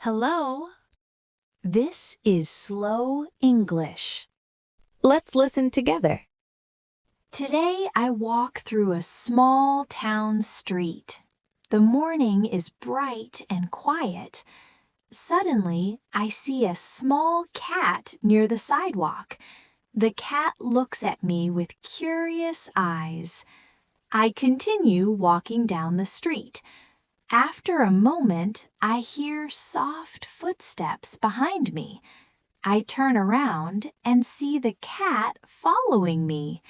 Hello. This is Slow English. Let's listen together. Today I walk through a small town street. The morning is bright and quiet. Suddenly, I see a small cat near the sidewalk. The cat looks at me with curious eyes. I continue walking down the street. After a moment, I hear soft footsteps behind me. I turn around and see the cat following me.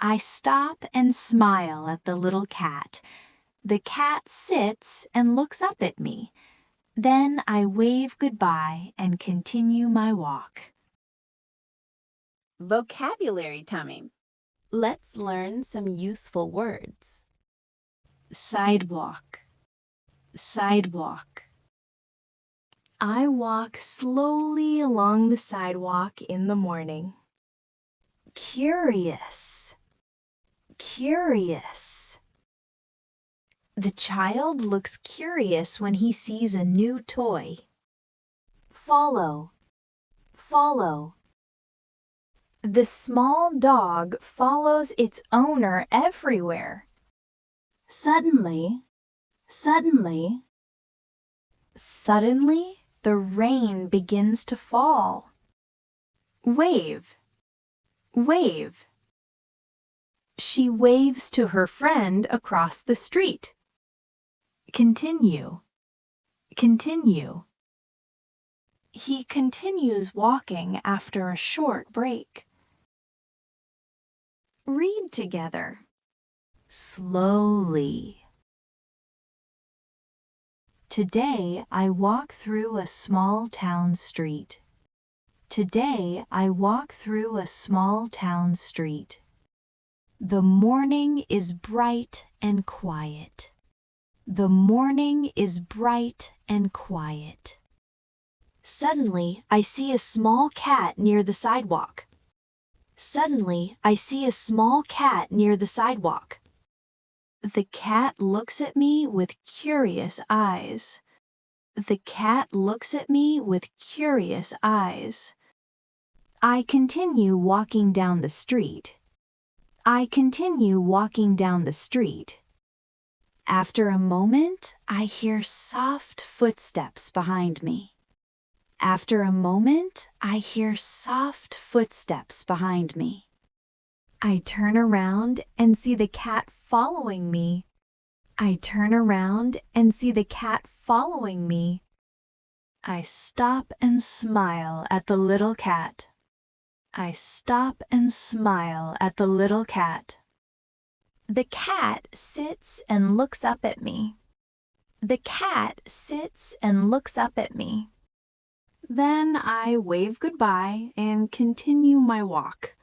I stop and smile at the little cat. The cat sits and looks up at me. Then I wave goodbye and continue my walk. Vocabulary time. Let's learn some useful words. Sidewalk, sidewalk. I walk slowly along the sidewalk in the morning. Curious, curious. The child looks curious when he sees a new toy. Follow, follow. The small dog follows its owner everywhere. Suddenly, suddenly. Suddenly, the rain begins to fall. Wave, wave. She waves to her friend across the street. Continue, continue. He continues walking after a short break. Read together. Slowly. Today I walk through a small town street. Today I walk through a small town street. The morning is bright and quiet. The morning is bright and quiet. Suddenly, I see a small cat near the sidewalk. Suddenly, I see a small cat near the sidewalk. The cat looks at me with curious eyes. The cat looks at me with curious eyes. I continue walking down the street. I continue walking down the street. After a moment, I hear soft footsteps behind me. After a moment, I hear soft footsteps behind me. I turn around and see the cat following me. I turn around and see the cat following me. I stop and smile at the little cat. I stop and smile at the little cat. The cat sits and looks up at me. The cat sits and looks up at me. Then I wave goodbye and continue my walk.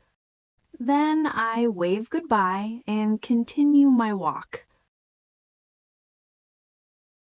Then I wave goodbye and continue my walk.